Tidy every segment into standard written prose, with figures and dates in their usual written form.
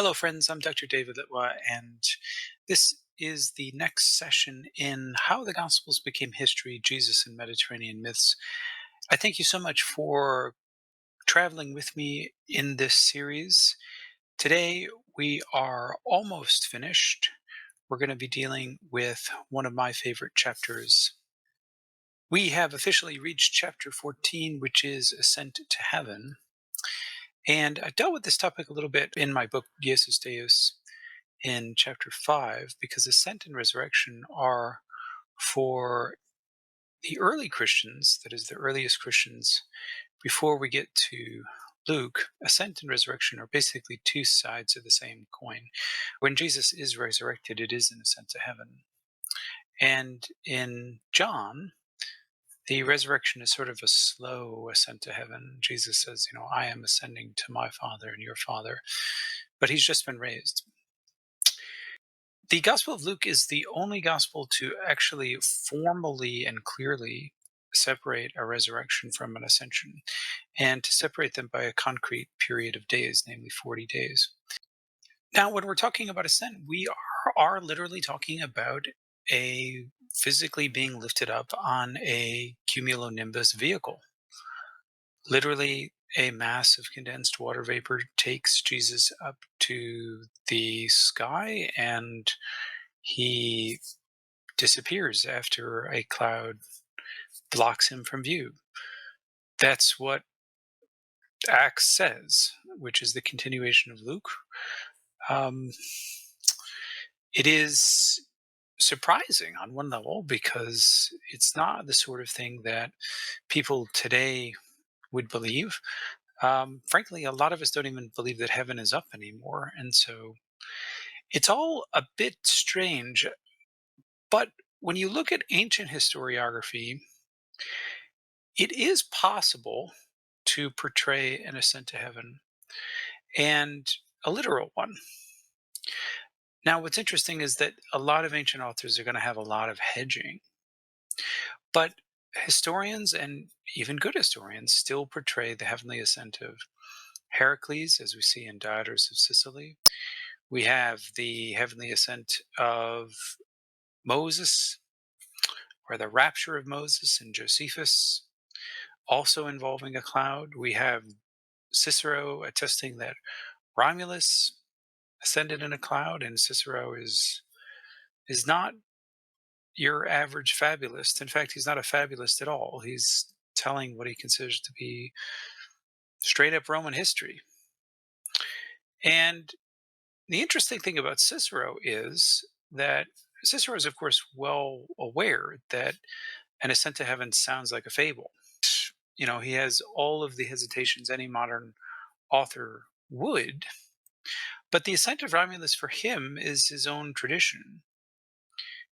Hello, friends. I'm Dr. David Litwa, and this is the next session in How the Gospels Became History, Jesus and Mediterranean Myths. I thank you so much for traveling with me in this series. Today, we are almost finished. We're going to be dealing with one of my favorite chapters. We have officially reached chapter 14, which is Ascent to Heaven. And I dealt with this topic a little bit in my book, Jesus Deus, in chapter 5, because ascent and resurrection are for the early Christians, that is, the earliest Christians, before we get to Luke. Ascent and resurrection are basically two sides of the same coin. When Jesus is resurrected, it is an ascent to heaven. And in John, the resurrection is sort of a slow ascent to heaven. Jesus says, I am ascending to my Father and your Father, but he's just been raised. The Gospel of Luke is the only gospel to actually formally and clearly separate a resurrection from an ascension, and to separate them by a concrete period of days, namely 40 days. Now, when we're talking about ascent, we are literally talking about a physically being lifted up on a cumulonimbus vehicle. Literally, a mass of condensed water vapor takes Jesus up to the sky, and he disappears after a cloud blocks him from view. That's what Acts says, which is the continuation of Luke. Um, it is surprising on one level because it's not the sort of thing that people today would believe. Frankly, a lot of us don't even believe that heaven is up anymore. And so it's all a bit strange. But when you look at ancient historiography, it is possible to portray an ascent to heaven, and a literal one. Now, what's interesting is that a lot of ancient authors are going to have a lot of hedging, but historians and even good historians still portray the heavenly ascent of Heracles, as we see in Diodorus of Sicily. We have the heavenly ascent of Moses, or the rapture of Moses in Josephus, also involving a cloud. We have Cicero attesting that Romulus ascended in a cloud, and Cicero is not your average fabulist. In fact, he's not a fabulist at all. He's telling what he considers to be straight up Roman history. And the interesting thing about Cicero is that Cicero is, of course, well aware that an ascent to heaven sounds like a fable. He has all of the hesitations any modern author would, but the ascent of Romulus for him is his own tradition.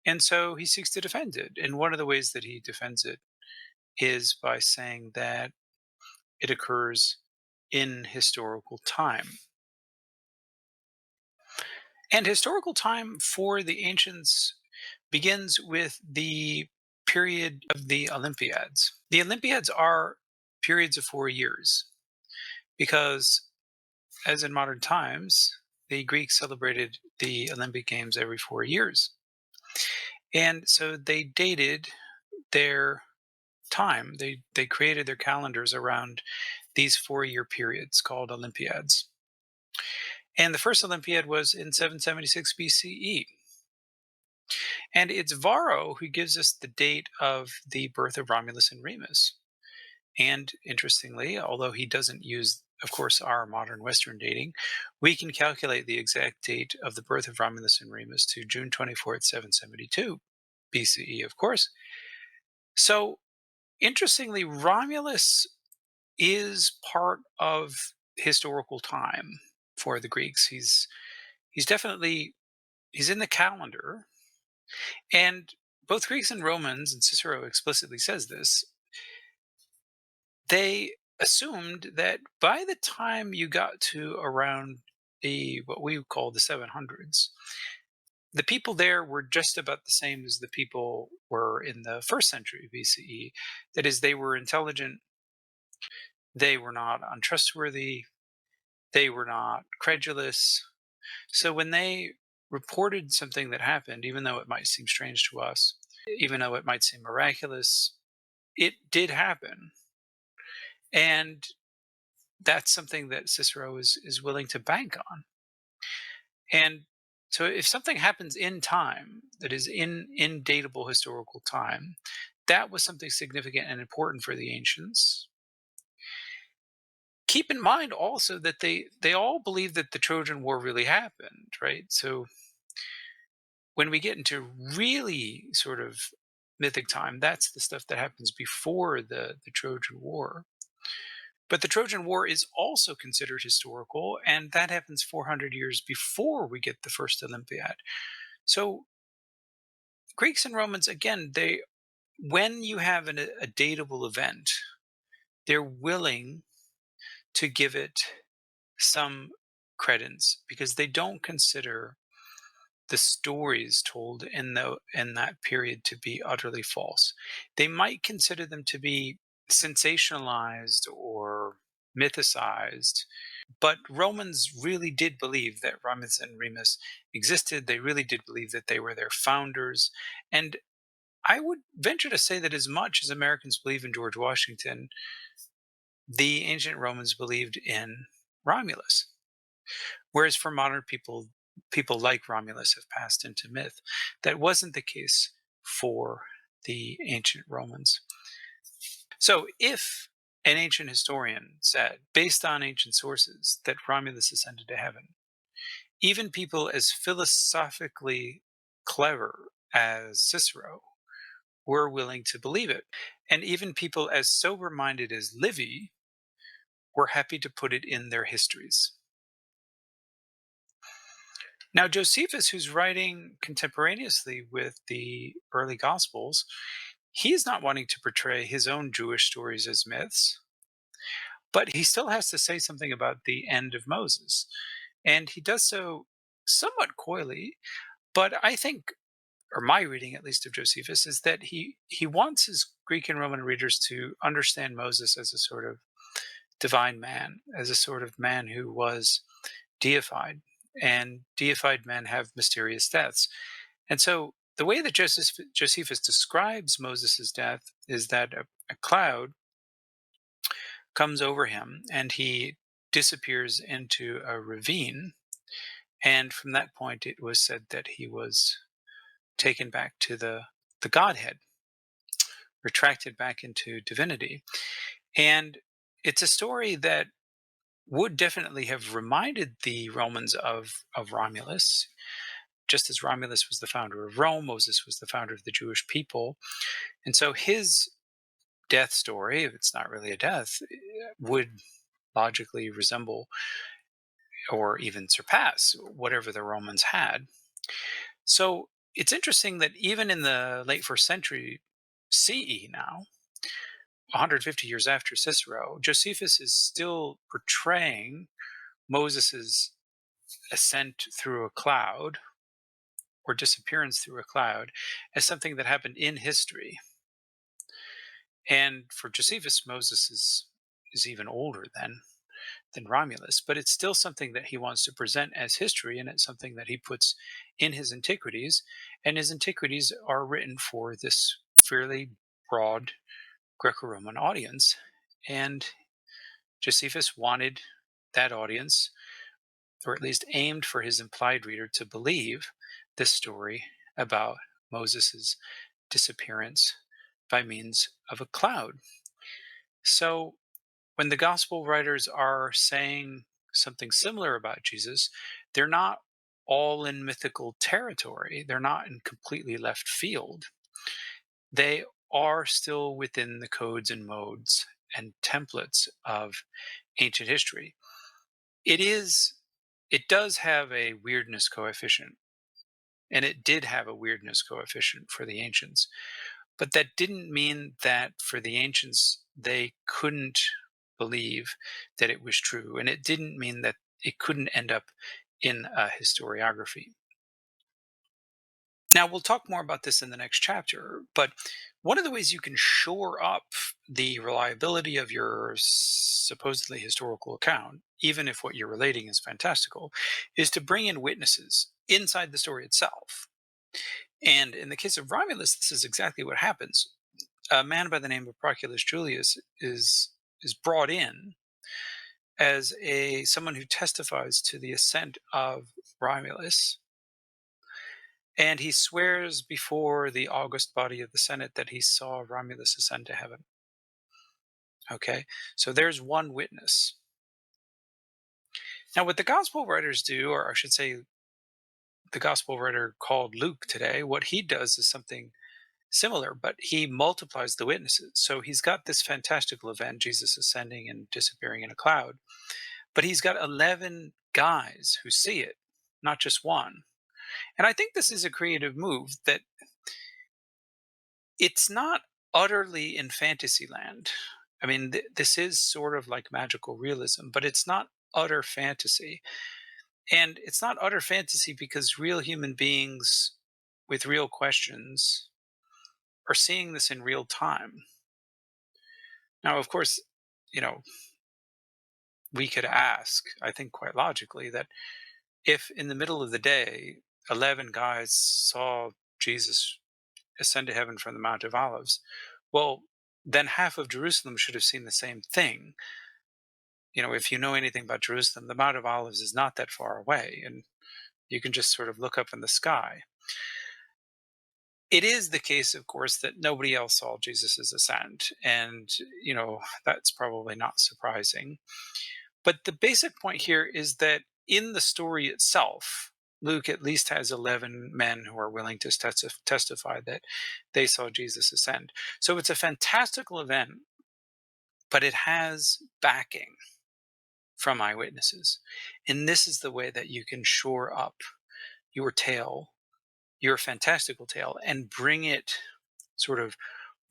And so he seeks to defend it. And one of the ways that he defends it is by saying that it occurs in historical time. And historical time for the ancients begins with the period of the Olympiads. The Olympiads are periods of 4 years because, as in modern times, the Greeks celebrated the Olympic Games every 4 years. And so they dated their time. They created their calendars around these 4 year periods called Olympiads. And the first Olympiad was in 776 BCE. And it's Varro who gives us the date of the birth of Romulus and Remus. And interestingly, although he doesn't use, of course, our modern Western dating, we can calculate the exact date of the birth of Romulus and Remus to June 24th, 772 BCE, of course. So, interestingly, Romulus is part of historical time for the Greeks. He's definitely he's in the calendar, and both Greeks and Romans, and Cicero explicitly says this, they assumed that by the time you got to around the what we call the 700s, the people there were just about the same as the people were in the first century BCE. That is, they were intelligent, they were not untrustworthy, they were not credulous, So when they reported something that happened, even though it might seem strange to us, even though it might seem miraculous, it did happen. And that's something that Cicero is willing to bank on. And so if something happens in time that is in datable historical time, that was something significant and important for the ancients. Keep in mind also that they all believe that the Trojan War really happened, right? So when we get into really sort of mythic time, that's the stuff that happens before the Trojan War. But the Trojan War is also considered historical, and that happens 400 years before we get the first Olympiad. So Greeks and Romans, again, they when you have a datable event, they're willing to give it some credence because they don't consider the stories told in that period to be utterly false. They might consider them to be sensationalized or mythicized, but Romans really did believe that Romulus and Remus existed. They really did believe that they were their founders. And I would venture to say that as much as Americans believe in George Washington, the ancient Romans believed in Romulus. Whereas for modern people, people like Romulus have passed into myth. That wasn't the case for the ancient Romans. So if an ancient historian said, based on ancient sources, that Romulus ascended to heaven, even people as philosophically clever as Cicero were willing to believe it. And even people as sober minded as Livy were happy to put it in their histories. Now, Josephus, who's writing contemporaneously with the early Gospels, he's not wanting to portray his own Jewish stories as myths, but he still has to say something about the end of Moses. And he does so somewhat coyly, but I think, or my reading at least of Josephus, is that he wants his Greek and Roman readers to understand Moses as a sort of divine man, as a sort of man who was deified, and deified men have mysterious deaths. And so the way that Josephus describes Moses' death is that a cloud comes over him and he disappears into a ravine. And from that point, it was said that he was taken back to the Godhead, retracted back into divinity. And it's a story that would definitely have reminded the Romans of Romulus. Just as Romulus was the founder of Rome, Moses was the founder of the Jewish people. And so his death story, if it's not really a death, would logically resemble or even surpass whatever the Romans had. So it's interesting that even in the late first century CE now, 150 years after Cicero, Josephus is still portraying Moses's ascent through a cloud or disappearance through a cloud as something that happened in history. And for Josephus, Moses is even older than Romulus, but it's still something that he wants to present as history, and it's something that he puts in his antiquities. And his antiquities are written for this fairly broad Greco-Roman audience. And Josephus wanted that audience, or at least aimed for his implied reader to believe this story about Moses's disappearance by means of a cloud. So when the gospel writers are saying something similar about Jesus, they're not all in mythical territory. They're not in completely left field. They are still within the codes and modes and templates of ancient history. It is it does have a weirdness coefficient, and it did have a weirdness coefficient for the ancients. But that didn't mean that for the ancients, they couldn't believe that it was true. And it didn't mean that it couldn't end up in a historiography. Now, we'll talk more about this in the next chapter, but One of the ways you can shore up the reliability of your supposedly historical account, even if what you're relating is fantastical, is to bring in witnesses inside the story itself. And in the case of Romulus, this is exactly what happens. A man by the name of Proculus Julius is brought in as a someone who testifies to the ascent of Romulus, and he swears before the august body of the Senate that he saw Romulus ascend to heaven. Okay, so there's one witness. Now, what the gospel writers do, or I should say, the gospel writer called Luke today, what he does is something similar, but he multiplies the witnesses. So he's got this fantastical event, Jesus ascending and disappearing in a cloud, but he's got 11 guys who see it, not just one. And I think this is a creative move that it's not utterly in fantasy land. I mean, this is sort of like magical realism, but it's not utter fantasy. And it's not utter fantasy because real human beings with real questions are seeing this in real time. Now, of course, you know, we could ask, I think quite logically, that if in the middle of the day, 11 guys saw Jesus ascend to heaven from the Mount of Olives, well, then half of Jerusalem should have seen the same thing. If you know anything about Jerusalem, the Mount of Olives is not that far away, and you can just sort of look up in the sky. It is the case, of course, that nobody else saw Jesus's ascent, and that's probably not surprising. But the basic point here is that in the story itself, Luke at least has 11 men who are willing to testify that they saw Jesus ascend. So it's a fantastical event, but it has backing from eyewitnesses. And this is the way that you can shore up your tale, your fantastical tale, and bring it, sort of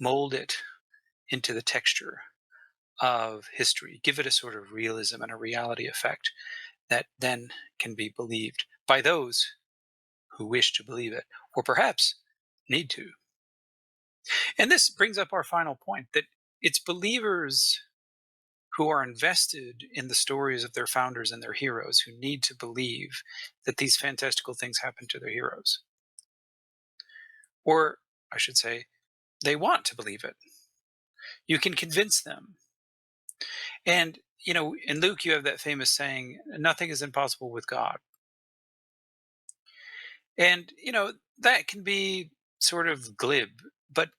mold it into the texture of history, give it a sort of realism and a reality effect that then can be believed by those who wish to believe it, or perhaps need to. And this brings up our final point, that it's believers who are invested in the stories of their founders and their heroes who need to believe that these fantastical things happen to their heroes. Or, I should say, they want to believe it. You can convince them. And, in Luke, you have that famous saying, nothing is impossible with God. And, that can be sort of glib, but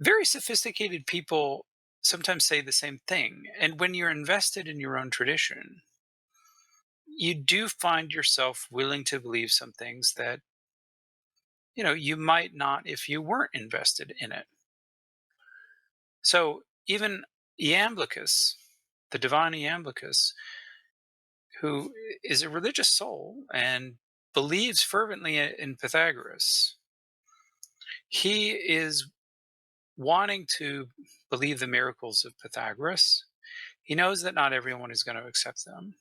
very sophisticated people sometimes say the same thing. And when you're invested in your own tradition, you do find yourself willing to believe some things that, you might not if you weren't invested in it. So even Iamblichus, the divine Iamblichus, who is a religious soul and believes fervently in Pythagoras, he is wanting to believe the miracles of Pythagoras. He knows that not everyone is going to accept them,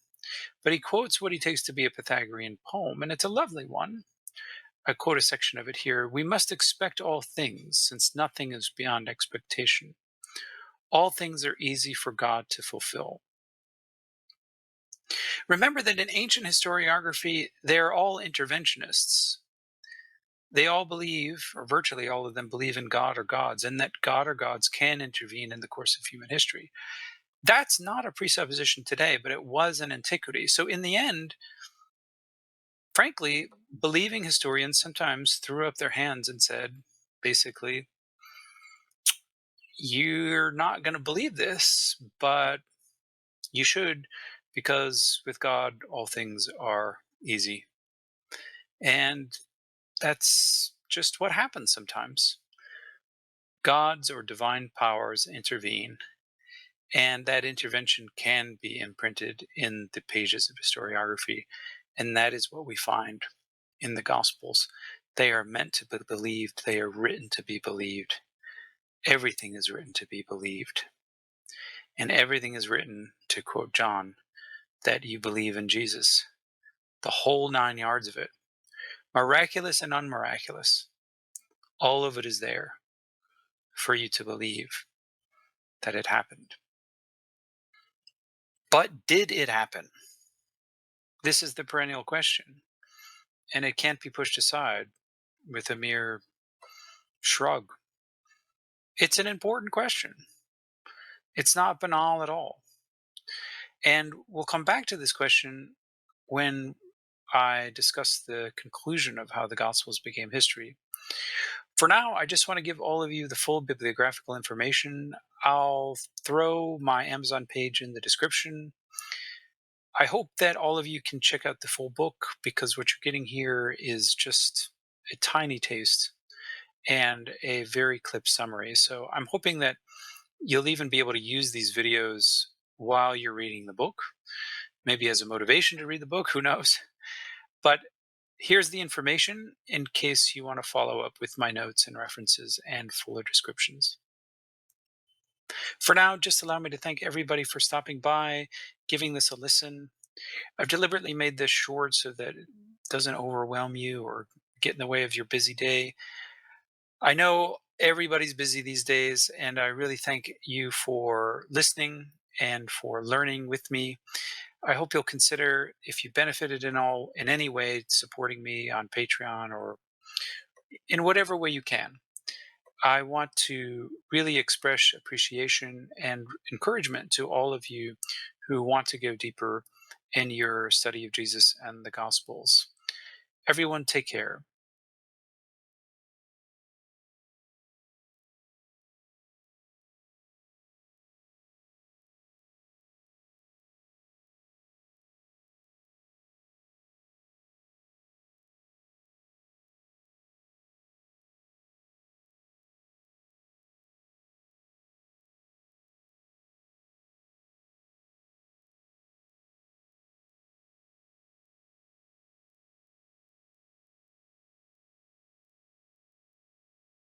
but he quotes what he takes to be a Pythagorean poem, and it's a lovely one. I quote a section of it here. We must expect all things, since nothing is beyond expectation. All things are easy for God to fulfill. Remember that in ancient historiography, they're all interventionists. They all believe, or virtually all of them believe, in God or gods, and that God or gods can intervene in the course of human history. That's not a presupposition today, but it was in antiquity. So in the end, frankly, believing historians sometimes threw up their hands and said, basically, you're not going to believe this, but you should, because with God, all things are easy. And that's just what happens sometimes. Gods or divine powers intervene, and that intervention can be imprinted in the pages of historiography. And that is what we find in the Gospels. They are meant to be believed, they are written to be believed. Everything is written to be believed. And everything is written, to quote John, that you believe in Jesus. The whole 9 yards of it. Miraculous and unmiraculous. All of it is there. for you to believe that it happened. But did it happen? This is the perennial question, and it can't be pushed aside with a mere shrug. It's an important question. It's not banal at all. And we'll come back to this question when I discuss the conclusion of how the Gospels became history. For now, I just want to give all of you the full bibliographical information. I'll throw my Amazon page in the description. I hope that all of you can check out the full book, because what you're getting here is just a tiny taste and a very clipped summary. So I'm hoping that you'll even be able to use these videos while you're reading the book, maybe as a motivation to read the book, who knows? But here's the information in case you want to follow up with my notes and references and fuller descriptions. For now, just allow me to thank everybody for stopping by, giving this a listen. I've deliberately made this short so that it doesn't overwhelm you or get in the way of your busy day. I know everybody's busy these days, and I really thank you for listening and for learning with me. I hope you'll consider, if you benefited in any way, supporting me on Patreon or in whatever way you can. I want to really express appreciation and encouragement to all of you who want to go deeper in your study of Jesus and the Gospels. Everyone, take care.